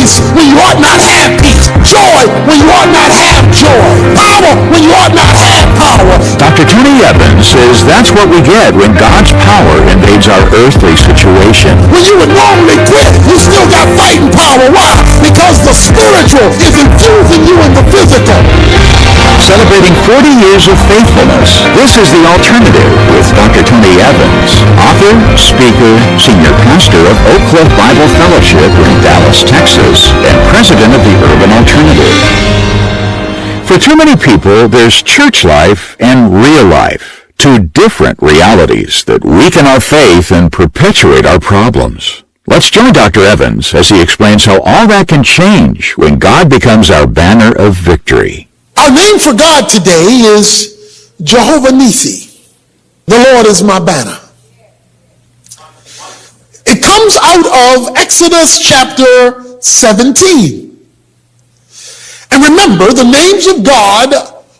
peace when you ought not have peace. Joy when you ought not have joy. Power when you ought not have power. Dr. Tony Evans says that's what we get when God's power invades our earthly situation. When you would normally quit, you still got fighting power. Why? Because the spiritual is infusing you in the physical. Celebrating 40 years of faithfulness, this is The Alternative with Dr. Tony Evans, author, speaker, senior pastor of Oak Cliff Bible Fellowship in Dallas, Texas, and president of the Urban Alternative. For too many people, there's church life and real life, two different realities that weaken our faith and perpetuate our problems. Let's join Dr. Evans as he explains how all that can change when God becomes our banner of victory. Our name for God today is Jehovah Rophe. The Lord is my banner. It comes out of Exodus chapter 17. And remember, the names of God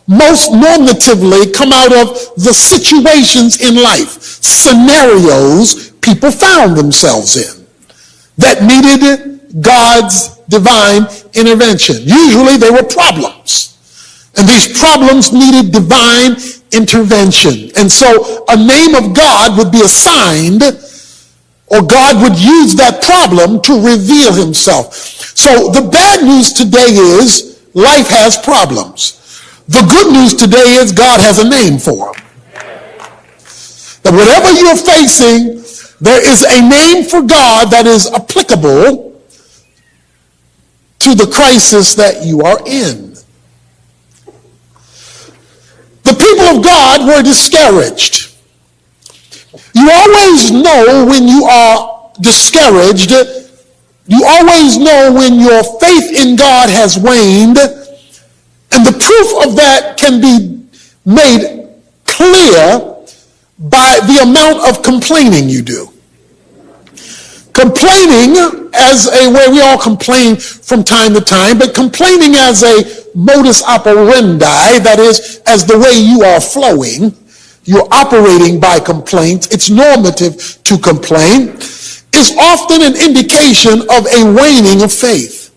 most normatively come out of the situations in life, scenarios people found themselves in that needed God's divine intervention. Usually they were problems. And these problems needed divine intervention. And so a name of God would be assigned, or God would use that problem to reveal himself. So the bad news today is life has problems. The good news today is God has a name for them. That whatever you're facing, there is a name for God that is applicable to the crisis that you are in. The people of God were discouraged. You always know when you are discouraged. You always know when your faith in God has waned. And the proof of that can be made clear by the amount of complaining you do. Complaining as a way, we all complain from time to time, but complaining as a modus operandi, that is, as the way you are flowing, you're operating by complaint, it's normative to complain, is often an indication of a waning of faith.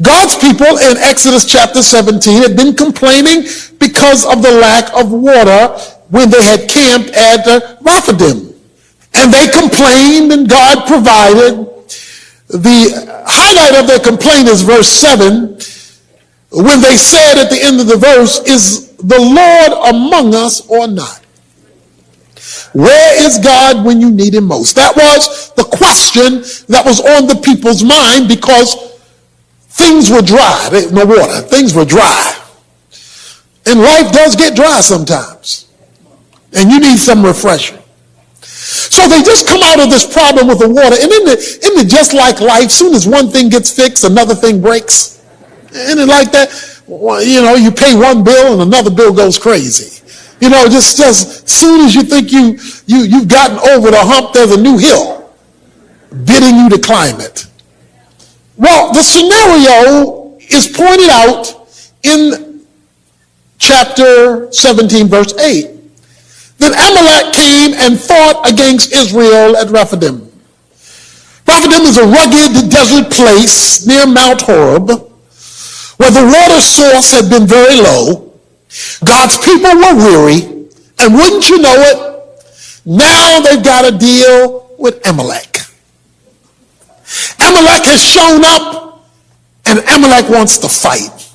God's people in Exodus chapter 17 had been complaining because of the lack of water when they had camped at Rephidim. And they complained and God provided. The highlight of their complaint is verse 7, when they said at the end of the verse, is the Lord among us or not? Where is God when you need him most? That was the question that was on the people's mind because things were dry. No water. Things were dry. And life does get dry sometimes. And you need some refreshing. So they just come out of this problem with the water. And isn't it just like life? Soon as one thing gets fixed, another thing breaks. Isn't it like that? Well, you know, you pay one bill and another bill goes crazy. You know, just as soon as you think you've gotten over the hump, there's a new hill bidding you to climb it. Well, the scenario is pointed out in chapter 17, verse 8. Then Amalek came and fought against Israel at Rephidim. Rephidim is a rugged desert place near Mount Horeb, where the water source had been very low. God's people were weary, and wouldn't you know it, now they've got to deal with Amalek. Amalek has shown up, and Amalek wants to fight.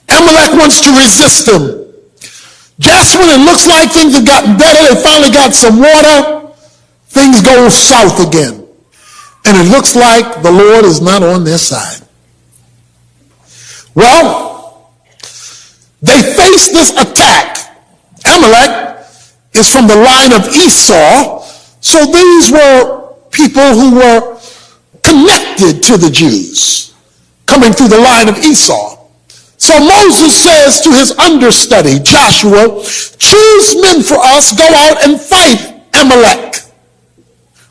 Amalek wants to resist them. Just when it looks like things have gotten better, they finally got some water, things go south again. And it looks like the Lord is not on their side. Well, they face this attack. Amalek is from the line of Esau, so these were people who were connected to the Jews, coming through the line of Esau. So Moses says to his understudy, Joshua, choose men for us, go out and fight Amalek.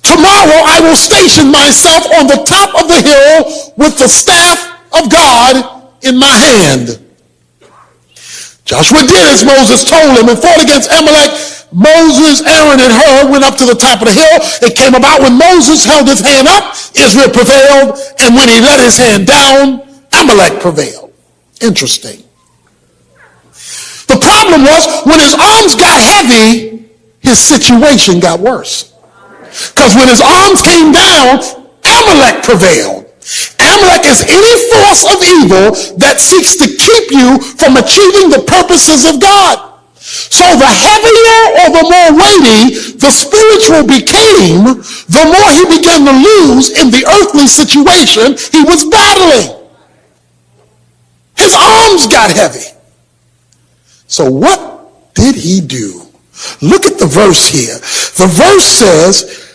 Tomorrow I will station myself on the top of the hill with the staff of God in my hand. Joshua did as Moses told him and fought against Amalek, Moses, Aaron, and Hur went up to the top of the hill. It came about when Moses held his hand up, Israel prevailed, and when he let his hand down, Amalek prevailed. Interesting. The problem was, when his arms got heavy, his situation got worse. Because when his arms came down, Amalek prevailed. Amalek is any force of evil that seeks to keep you from achieving the purposes of God. So the heavier or the more weighty the spiritual became, the more he began to lose in the earthly situation he was battling. His arms got heavy. So what did he do? Look at the verse here. The verse says,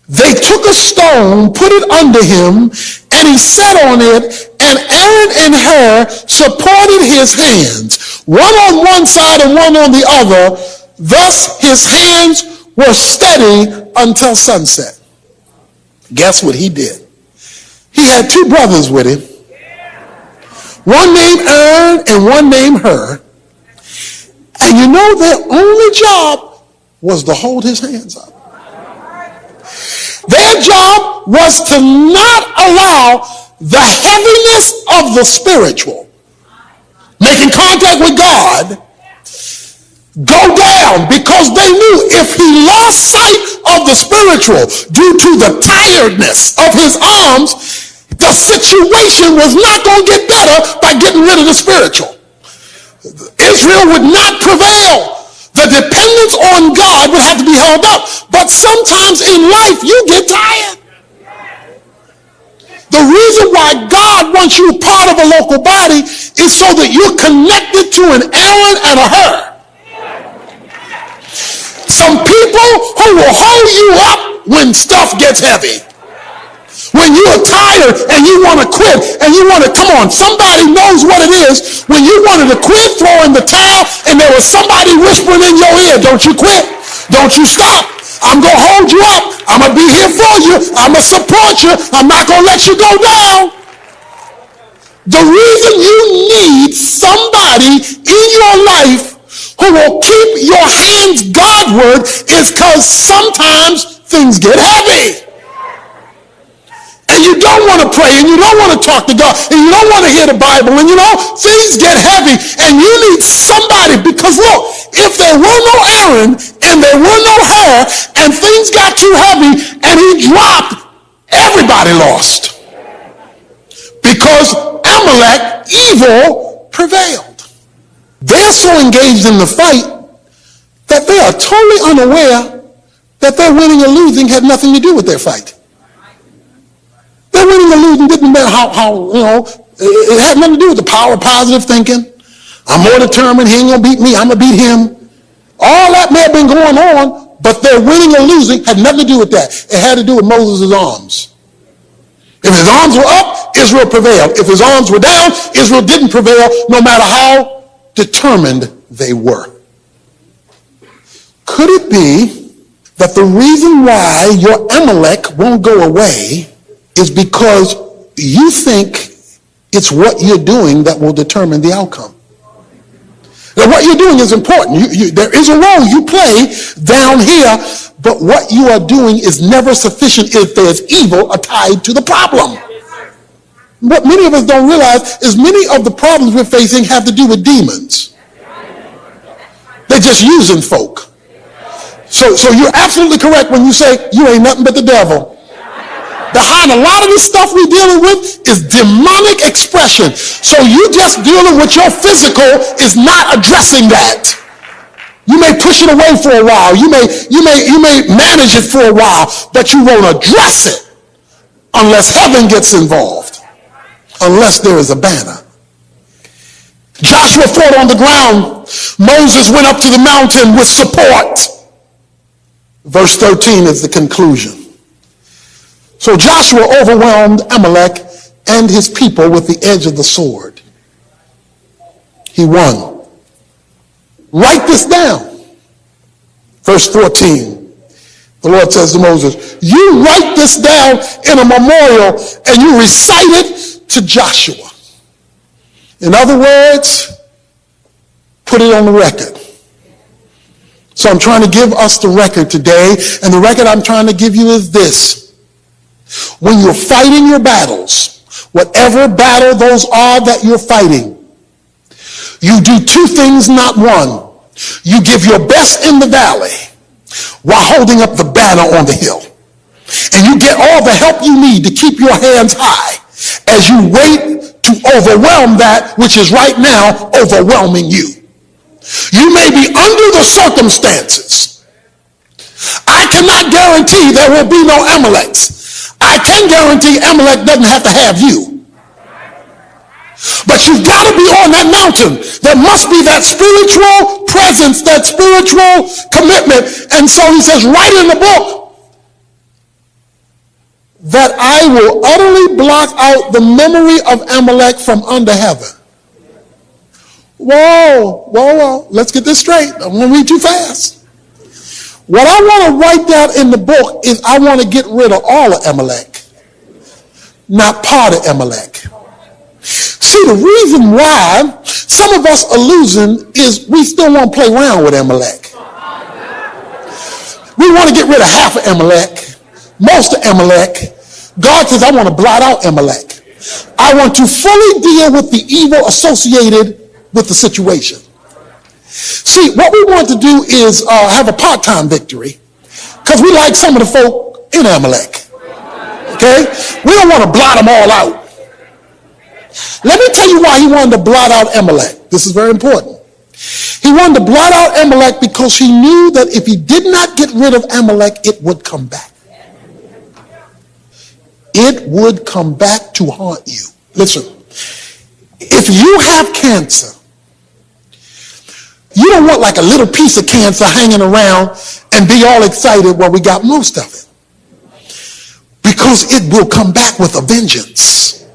they took a stone, put it under him, and he sat on it, and Aaron and Hur supported his hands, one on one side and one on the other. Thus his hands were steady until sunset. Guess what he did? He had two brothers with him, one named Aaron and one named Hur. And you know, their only job was to hold his hands up. Their job was to not allow the heaviness of the spiritual, making contact with God, go down, because they knew if he lost sight of the spiritual due to the tiredness of his arms, the situation was not going to get better by getting rid of the spiritual. Israel would not prevail. The dependence on God would have to be held up. But sometimes in life, you get tired. The reason why God wants you part of a local body is so that you're connected to an Aaron and a Hur. Some people who will hold you up when stuff gets heavy. When you are tired and you want to quit and you want to, come on, somebody knows what it is when you wanted to quit, throw in the towel, and there was somebody whispering in your ear, don't you quit, don't you stop, I'm going to hold you up, I'm going to be here for you, I'm going to support you, I'm not going to let you go down. The reason you need somebody in your life who will keep your hands Godward is because sometimes things get heavy. And you don't want to pray, and you don't want to talk to God, and you don't want to hear the Bible, and you know, things get heavy, and you need somebody, because look, if there were no Aaron, and there were no Hur, and things got too heavy, and he dropped, everybody lost. Because Amalek, evil, prevailed. They're so engaged in the fight that they are totally unaware that their winning or losing had nothing to do with their fight. Their winning or losing didn't matter how it had nothing to do with the power of positive thinking. I'm more determined, he ain't gonna beat me, I'm gonna beat him. All that may have been going on, but their winning or losing had nothing to do with that. It had to do with Moses' arms. If his arms were up, Israel prevailed. If his arms were down, Israel didn't prevail, no matter how determined they were. Could it be that the reason why your Amalek won't go away is because you think it's what you're doing that will determine the outcome? Now, what you're doing is important. There is a role you play down here, but what you are doing is never sufficient if there's evil tied to the problem. What many of us don't realize is many of the problems we're facing have to do with demons. They're just using folk. So you're absolutely correct when you say you ain't nothing but the devil. Behind a lot of the stuff we're dealing with is demonic expression. So you just dealing with your physical is not addressing that. You may push it away for a while. You may manage it for a while, but you won't address it unless heaven gets involved, unless there is a banner. Joshua fought on the ground. Moses went up to the mountain with support. Verse 13 is the conclusion. So Joshua overwhelmed Amalek and his people with the edge of the sword. He won. Write this down. Verse 14. The Lord says to Moses, you write this down in a memorial and you recite it to Joshua. In other words, put it on the record. So I'm trying to give us the record today, and the record I'm trying to give you is this. When you're fighting your battles, whatever battle those are that you're fighting, you do two things, not one. You give your best in the valley while holding up the banner on the hill. And you get all the help you need to keep your hands high as you wait to overwhelm that which is right now overwhelming you. You may be under the circumstances. I cannot guarantee there will be no Amaleks. I can guarantee Amalek doesn't have to have you. But you've got to be on that mountain. There must be that spiritual presence, that spiritual commitment. And so he says right in the book that I will utterly block out the memory of Amalek from under heaven. Whoa. Let's get this straight. I'm going to read too fast. What I want to write down in the book is I want to get rid of all of Amalek, not part of Amalek. See, the reason why some of us are losing is we still want to play around with Amalek. We want to get rid of half of Amalek, most of Amalek. God says, I want to blot out Amalek. I want to fully deal with the evil associated with the situation. See, what we want to do is have a part-time victory because we like some of the folk in Amalek. Okay? We don't want to blot them all out. Let me tell you why he wanted to blot out Amalek. This is very important. He wanted to blot out Amalek because he knew that if he did not get rid of Amalek, it would come back. It would come back to haunt you. Listen, if you have cancer, you don't want like a little piece of cancer hanging around and be all excited, well, we got most of it. Because it will come back with a vengeance.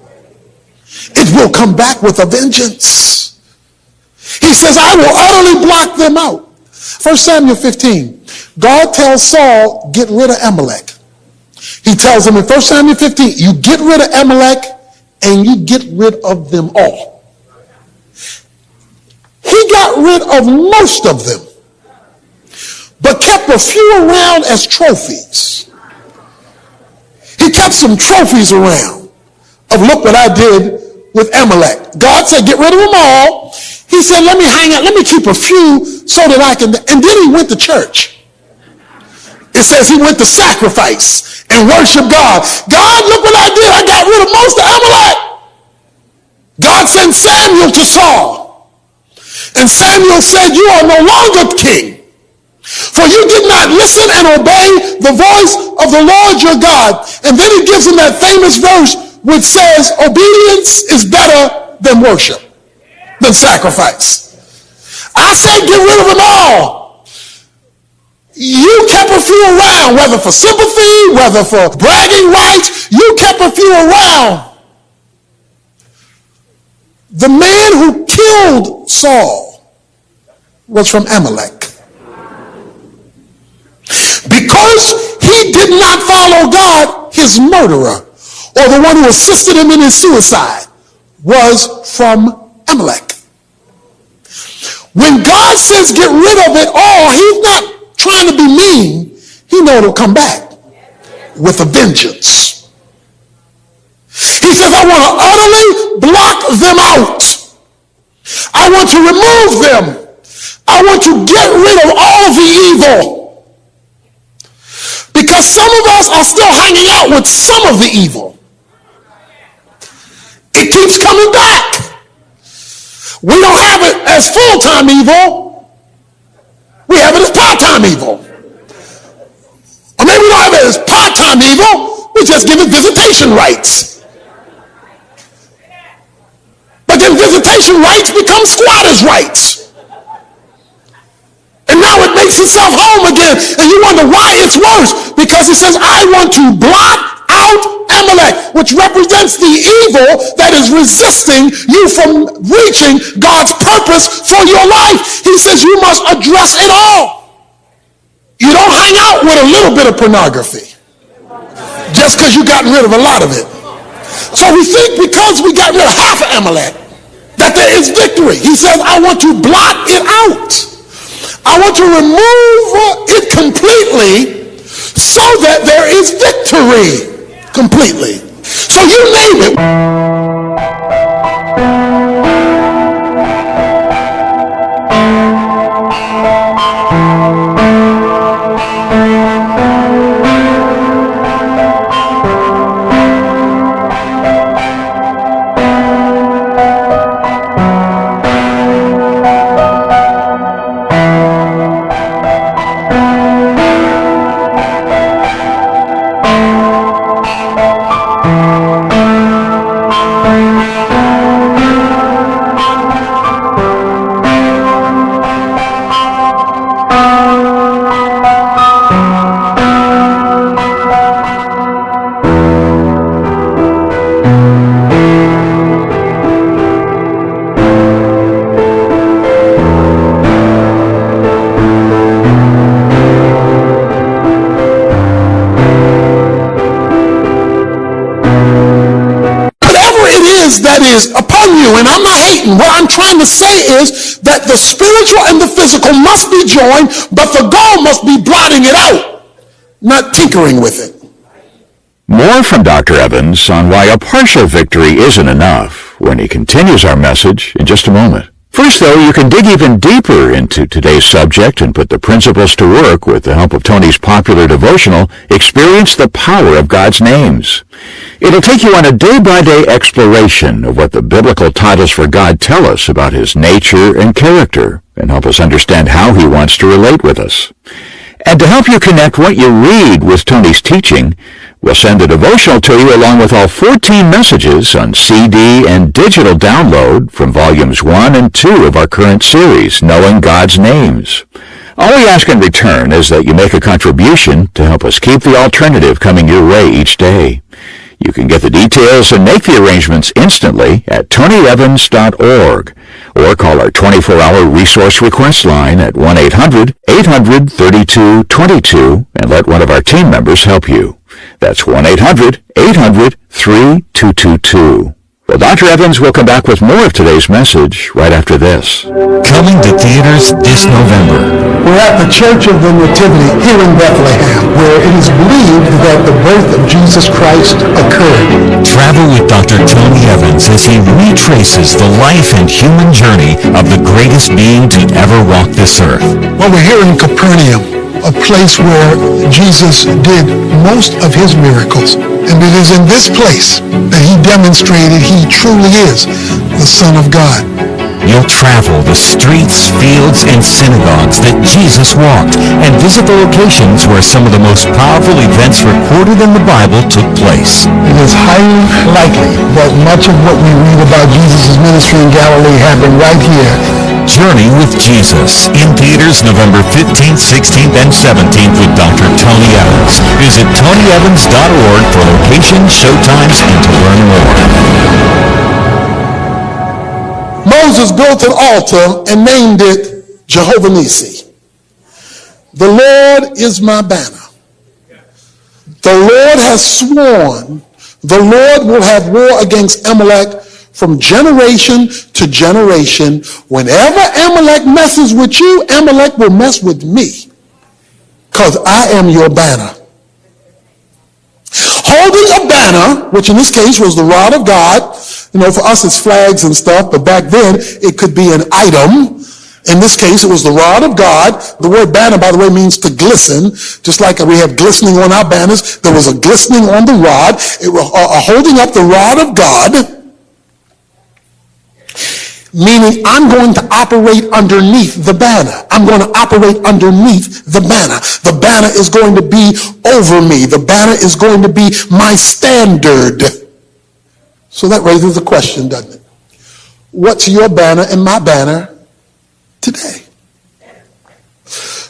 It will come back with a vengeance. He says, I will utterly block them out. 1 Samuel 15, God tells Saul, get rid of Amalek. He tells him in 1 Samuel 15, you get rid of Amalek and you get rid of them all. He got rid of most of them, but kept a few around as trophies. He kept some trophies around of look what I did with Amalek. God said, get rid of them all. He said, let me keep a few so that I can, and then he went to church. It says he went to sacrifice and worship God. God, look what I did. I got rid of most of Amalek. God sent Samuel to Saul. And Samuel said, you are no longer king. For you did not listen and obey the voice of the Lord your God. And then he gives him that famous verse which says, obedience is better than worship, than sacrifice. I said, get rid of them all. You kept a few around, whether for sympathy, whether for bragging rights, you kept a few around. The man who killed Saul was from Amalek. Because he did not follow God, his murderer, or the one who assisted him in his suicide, was from Amalek. When God says get rid of it all, he's not trying to be mean. He knows it'll come back with a vengeance. He says, I want to utterly block them out. I want to remove them. I want to get rid of all of the evil. Because some of us are still hanging out with some of the evil. It keeps coming back. We don't have it as full-time evil. We have it as part-time evil. Or maybe we don't have it as part-time evil. We just give it visitation rights. But then visitation rights become squatters' rights. And now it makes itself home again. And you wonder why it's worse. Because he says, I want to blot out Amalek, which represents the evil that is resisting you from reaching God's purpose for your life. He says you must address it all. You don't hang out with a little bit of pornography just because you got rid of a lot of it. So we think because we got rid of half of Amalek that there is victory. He says, I want to blot it out. I want to remove it completely so that there is victory completely. So you name it. That is upon you, and I'm not hating. What I'm trying to say is that the spiritual and the physical must be joined, but the goal must be blotting it out, not tinkering with it. More from Dr. Evans on why a partial victory isn't enough when he continues our message in just a moment. First, though, you can dig even deeper into today's subject and put the principles to work with the help of Tony's popular devotional, Experience the Power of God's Names. It'll take you on a day-by-day exploration of what the biblical titles for God tell us about his nature and character, and help us understand how he wants to relate with us. And to help you connect what you read with Tony's teaching, we'll send a devotional to you along with all 14 messages on CD and digital download from volumes 1 and 2 of our current series, Knowing God's Names. All we ask in return is that you make a contribution to help us keep the alternative coming your way each day. You can get the details and make the arrangements instantly at tonyevans.org or call our 24-hour resource request line at 1-800-800-3222 and let one of our team members help you. That's 1-800-800-3222. Well, Dr. Evans will come back with more of today's message right after this. Coming to theaters this November. We're at the Church of the Nativity here in Bethlehem, where it is believed that the birth of Jesus Christ occurred. Travel with Dr. Tony Evans as he retraces the life and human journey of the greatest being to ever walk this earth. Well, we're here in Capernaum, a place where Jesus did most of his miracles. And it is in this place that he demonstrated he truly is the Son of God. You'll travel the streets, fields, and synagogues that Jesus walked and visit the locations where some of the most powerful events recorded in the Bible took place. It is highly likely that much of what we read about Jesus' ministry in Galilee happened right here. Journey with Jesus, in theaters November 15th, 16th, and 17th with Dr. Tony Evans. Visit tonyevans.org for locations, showtimes, and to learn more. Moses built an altar and named it Jehovah Nissi. The Lord is my banner. The Lord has sworn the Lord will have war against Amalek from generation to generation. Whenever Amalek messes with you, Amalek will mess with me, because I am your banner. Holding a banner, which in this case was the rod of God. You know, for us it's flags and stuff, but back then it could be an item. In this case, it was the rod of God. The word banner, by the way, means to glisten. Just like we have glistening on our banners, there was a glistening on the rod. It was holding up the rod of God. Meaning, I'm going to operate underneath the banner. I'm going to operate underneath the banner. The banner is going to be over me. The banner is going to be my standard. So that raises a question, doesn't it? What's your banner and my banner today?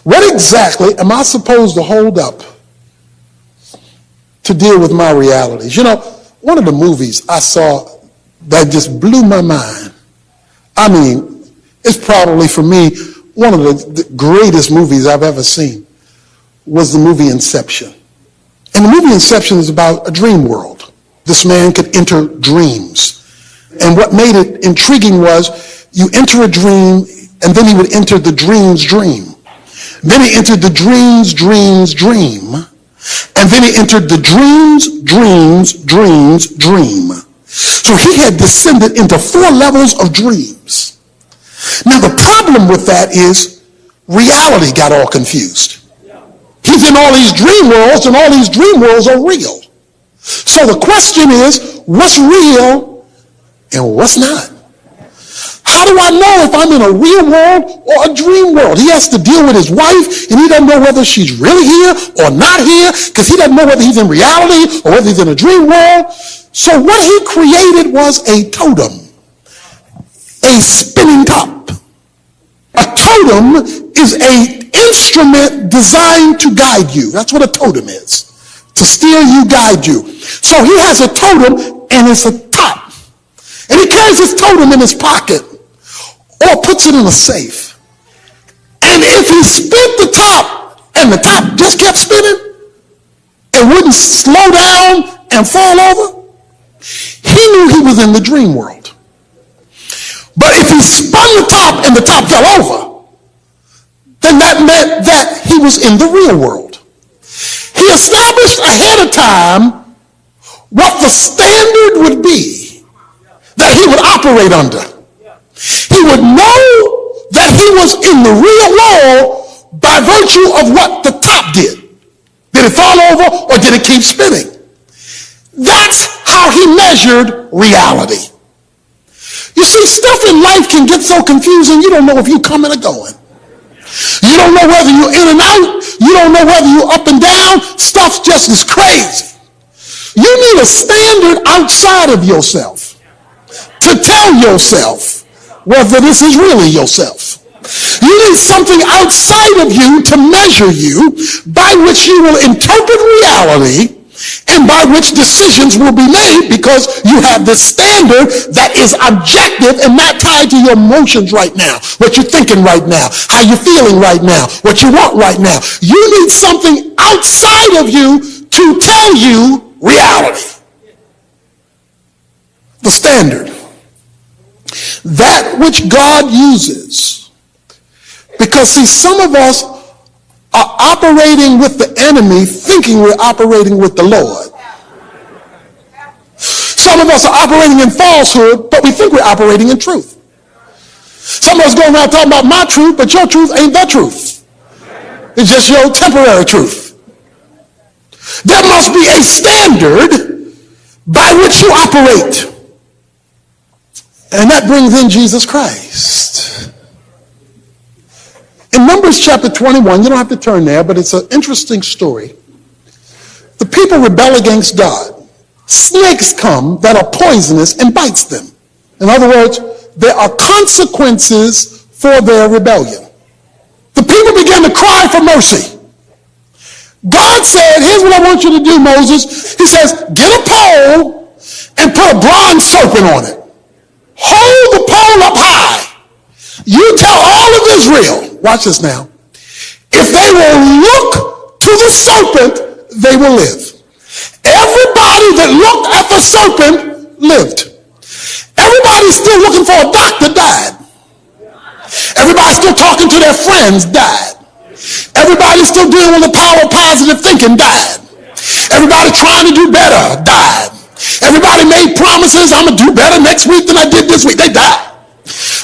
What exactly am I supposed to hold up to deal with my realities? You know, one of the movies I saw that just blew my mind, I mean, it's probably for me one of the greatest movies I've ever seen, was the movie Inception. And the movie Inception is about a dream world. This man could enter dreams. And what made it intriguing was you enter a dream and then he would enter the dream's dream. Then he entered the dream. And then he entered the dream. So he had descended into 4 levels of dreams. Now the problem with that is reality got all confused. He's in all these dream worlds, and all these dream worlds are real. So the question is, what's real and what's not? How do I know if I'm in a real world or a dream world? He has to deal with his wife, and he doesn't know whether she's really here or not here, because he doesn't know whether he's in reality or whether he's in a dream world. So what he created was a totem, a spinning top. A totem is an instrument designed to guide you. That's what a totem is, to steer you, guide you. So he has a totem, and it's a top. And he carries his totem in his pocket or puts it in a safe. And if he spent the top and the top just kept spinning and wouldn't slow down and fall over, he knew he was in the dream world. But if he spun the top and the top fell over, then that meant that he was in the real world. He established ahead of time what the standard would be that he would operate under. He would know that he was in the real world by virtue of what the top did. Did it fall over or did it keep spinning? That's how he measured reality. You see, stuff in life can get so confusing, you don't know if you're coming or going. You don't know whether you're in and out. You don't know whether you're up and down. Stuff just is crazy. You need a standard outside of yourself to tell yourself whether this is really yourself. You need something outside of you to measure you, by which you will interpret reality and by which decisions will be made, because you have this standard that is objective and not tied to your emotions right now, what you're thinking right now, how you're feeling right now, what you want right now. You need something outside of you to tell you reality. The standard. That which God uses. Because see, some of us are operating with the enemy thinking we're operating with the Lord. Some of us are operating in falsehood, but we think we're operating in truth. Some of us go around talking about my truth, but your truth ain't the truth. It's just your temporary truth. There must be a standard by which you operate. And that brings in Jesus Christ. In Numbers chapter 21, you don't have to turn there, but it's an interesting story. The people rebel against God. Snakes come that are poisonous and bites them. In other words, there are consequences for their rebellion. The people began to cry for mercy. God said, here's what I want you to do, Moses. He says, get a pole and put a bronze serpent on it. Hold the pole up high. You tell all of Israel, watch this now, if they will look to the serpent, they will live. Everybody that looked at the serpent lived. Everybody's still looking for a doctor died. Everybody's still talking to their friends died. Everybody's still dealing with the power of positive thinking died. Everybody trying to do better died. Everybody made promises, I'm going to do better next week than I did this week. They died.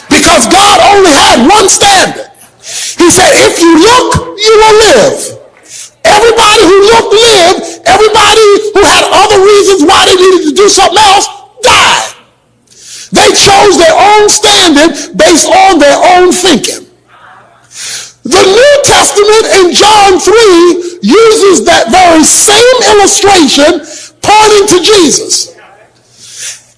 Because God only had one standard. He said, if you look, you will live. Everybody who looked lived. Everybody who had other reasons why they needed to do something else died. They chose their own standard based on their own thinking. The New Testament in John 3 uses that very same illustration pointing to Jesus.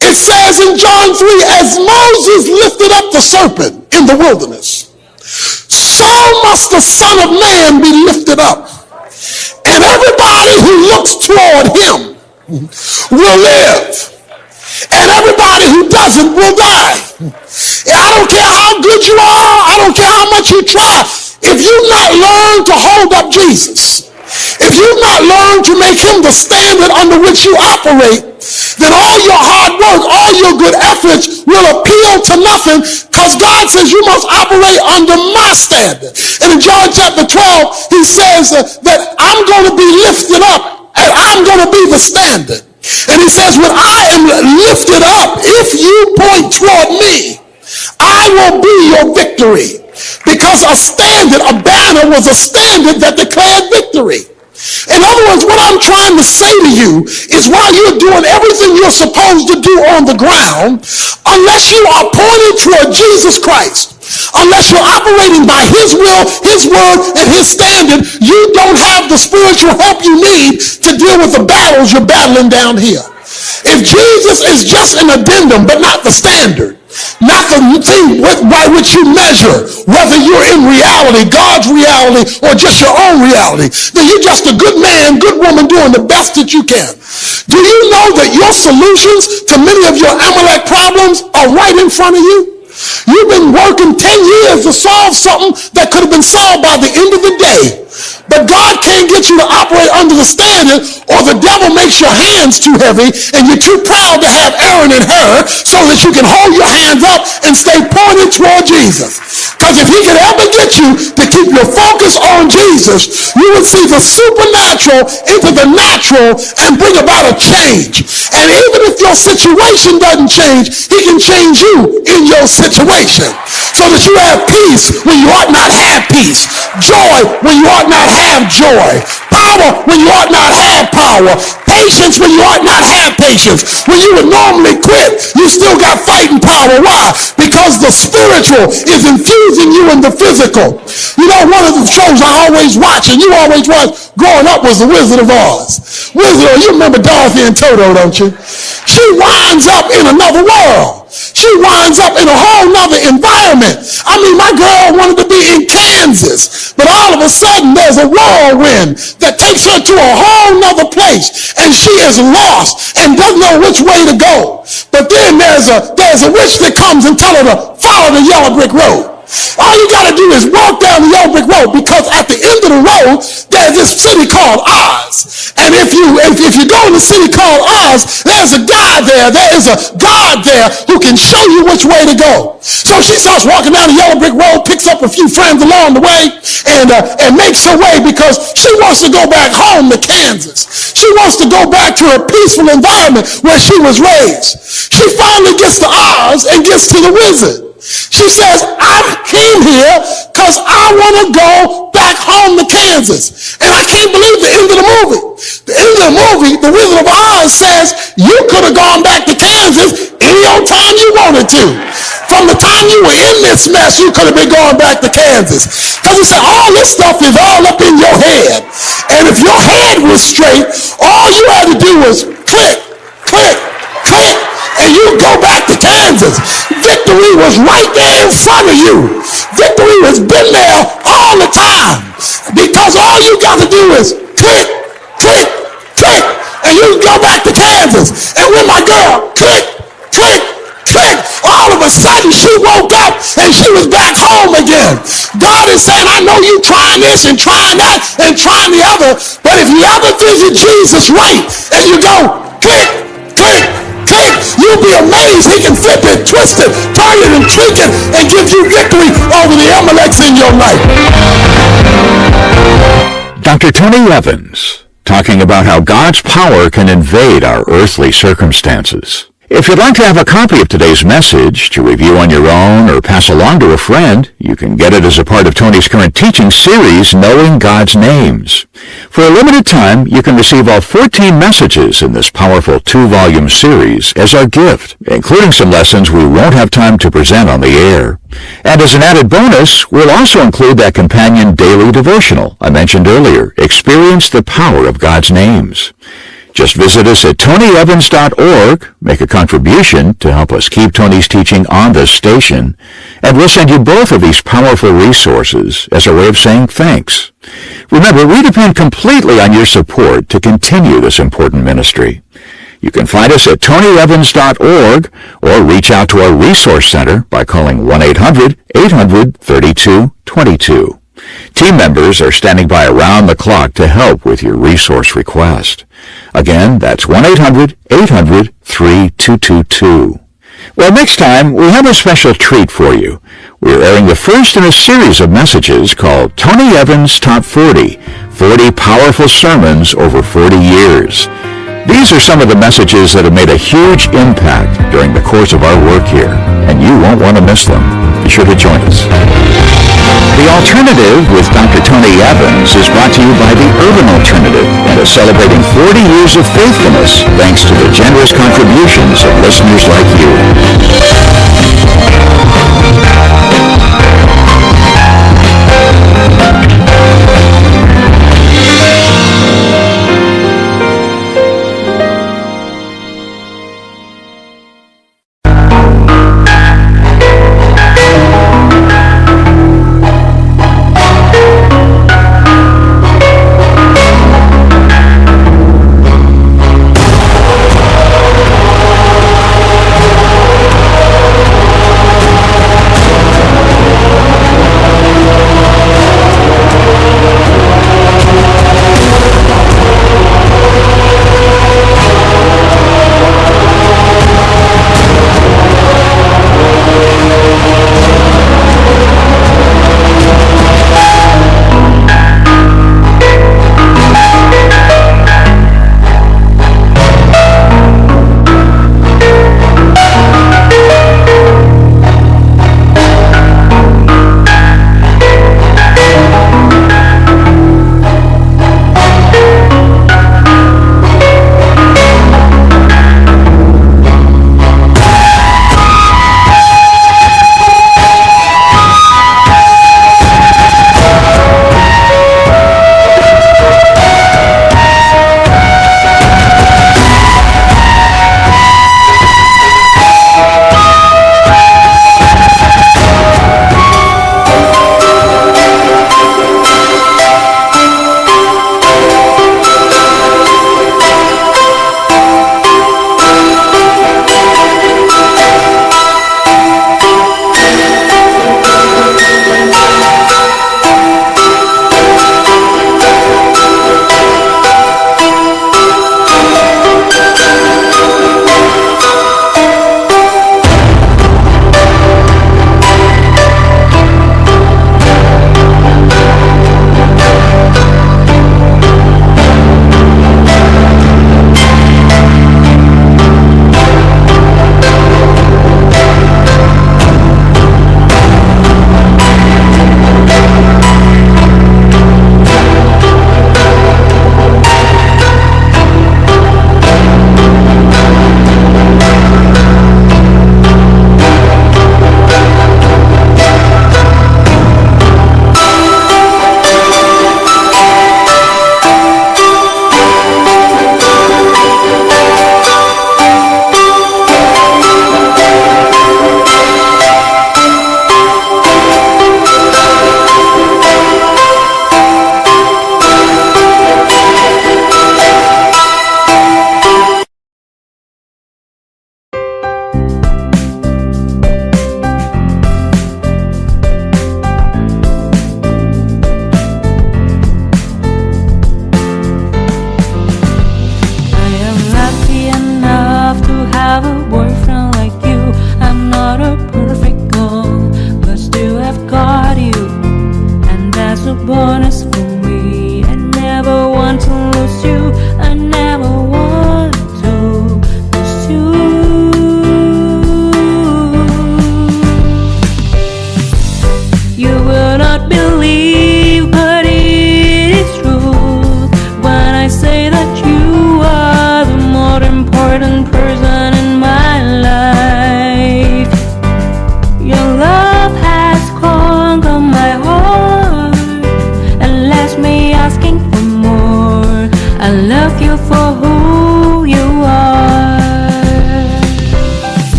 It says in John 3, as Moses lifted up the serpent in the wilderness, so must the Son of Man be lifted up. And everybody who looks toward him will live. And everybody who doesn't will die. I don't care how good you are. I don't care how much you try. If you've not learned to hold up Jesus, if you've not learned to make him the standard under which you operate, then all your hard work, all your good efforts will appeal to nothing, because Because God says you must operate under my standard. And in John chapter 12, he says that I'm going to be lifted up and I'm going to be the standard. And he says, when I am lifted up, if you point toward me, I will be your victory. Because a standard, a banner, was a standard that declared victory. In other words, what I'm trying to say to you is while you're doing everything you're supposed to do on the ground, unless you are pointed toward Jesus Christ, unless you're operating by his will, his word, and his standard, you don't have the spiritual help you need to deal with the battles you're battling down here. If Jesus is just an addendum, but not the standard, not the thing by which you measure whether you're in reality, God's reality, or just your own reality, then you're just a good man, good woman doing the best that you can. Do you know that your solutions to many of your Amalek problems are right in front of you? You've been working 10 years to solve something that could have been solved by the end of the day. But God can't get you to operate under the standard, or the devil makes your hands too heavy and you're too proud to have Aaron and Hur so that you can hold your hands up and stay pointed toward Jesus. Because if he could ever get you to keep your focus on Jesus, you would see the supernatural into the natural and bring about a change. And even if your situation doesn't change, he can change you in your situation so that you have peace when you ought not have peace, joy when you ought not have joy, power when you ought not have power, patience when you ought not have patience. When you would normally quit, you still got fighting power. Why? Because the spiritual is infusing you in the physical. You know, one of the shows I always watch, and you always watch growing up, was The Wizard of Oz. You remember Dorothy and Toto, don't you? She winds up in another world. She winds up in a whole nother environment. I mean, my girl wanted to be in Kansas, but all of a sudden there's a whirlwind that takes her to a whole nother place, and she is lost and doesn't know which way to go. But then there's a witch that comes and tells her to follow the yellow brick road. All you got to do is walk down the yellow brick road, because at the end of the road there's this city called Oz. And if you go in the city called Oz, there's a guy there. There is a God there who can show you which way to go. So she starts walking down the yellow brick road, picks up a few friends along the way, and makes her way, because she wants to go back home to Kansas. She wants to go back to her peaceful environment where she was raised. She finally gets to Oz and gets to the wizard. She says, I came here because I want to go back home to Kansas. And I can't believe the end of the movie. The end of the movie, the Wizard of Oz says, you could have gone back to Kansas any old time you wanted to. From the time you were in this mess, you could have been going back to Kansas. Because he said, all this stuff is all up in your head. And if your head was straight, all you had to do was click, click, click, and you go back to Kansas. Victory was right there in front of you. Victory has been there all the time. Because all you got to do is click, click, click, and you go back to Kansas. And when my girl click, click, click, all of a sudden she woke up and she was back home again. God is saying, I know you trying this and trying that and trying the other, but if you ever visit Jesus right and you go click, click, click, you'll be amazed. He can flip it, twist it, turn it, and tweak it, and give you victory over the Amaleks in your life. Dr. Tony Evans, talking about how God's power can invade our earthly circumstances. If you'd like to have a copy of today's message to review on your own or pass along to a friend, you can get it as a part of Tony's current teaching series, Knowing God's Names. For a limited time, you can receive all 14 messages in this powerful 2-volume series as our gift, including some lessons we won't have time to present on the air. And as an added bonus, we'll also include that companion daily devotional I mentioned earlier, Experience the Power of God's Names. Just visit us at tonyevans.org, make a contribution to help us keep Tony's teaching on this station, and we'll send you both of these powerful resources as a way of saying thanks. Remember, we depend completely on your support to continue this important ministry. You can find us at tonyevans.org or reach out to our Resource Center by calling 1-800-800-3222. Team members are standing by around the clock to help with your resource request. Again, that's 1-800-800-3222. Well, next time, we have a special treat for you. We're airing the first in a series of messages called Tony Evans Top 40, 40 Powerful Sermons Over 40 Years. These are some of the messages that have made a huge impact during the course of our work here, and you won't want to miss them. Be sure to join us. The Alternative with Dr. Tony Evans is brought to you by the Urban Alternative and is celebrating 40 years of faithfulness thanks to the generous contributions of listeners like you.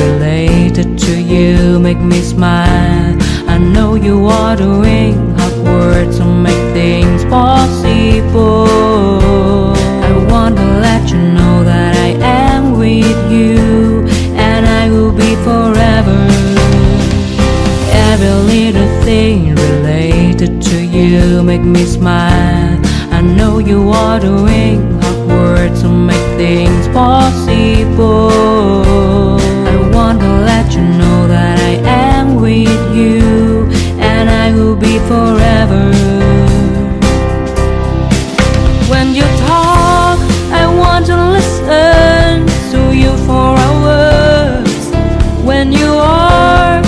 related to you make me smile. I know you are doing hard work to make things possible. I want to let you know that I am with you, and I will be forever. Every little thing related to you make me smile. I know you are doing hard work to make things possible. I want to let you know that I am with you, and I will be forever. When you talk, I want to listen to you for hours. When you are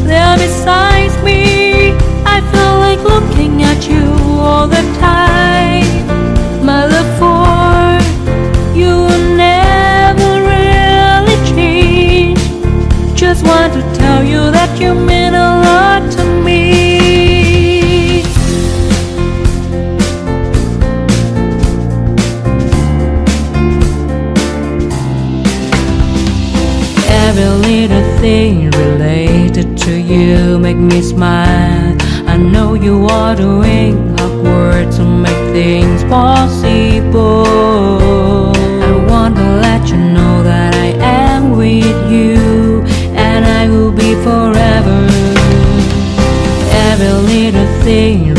there beside me, I feel like looking at you all the time. My love for you will never really change. Just want to tell you that you mean a lot to me. Every little thing related to you make me smile. I know you are doing hard work to make things possible. I want to let you know that I am with you, and I will be forever. Every little thing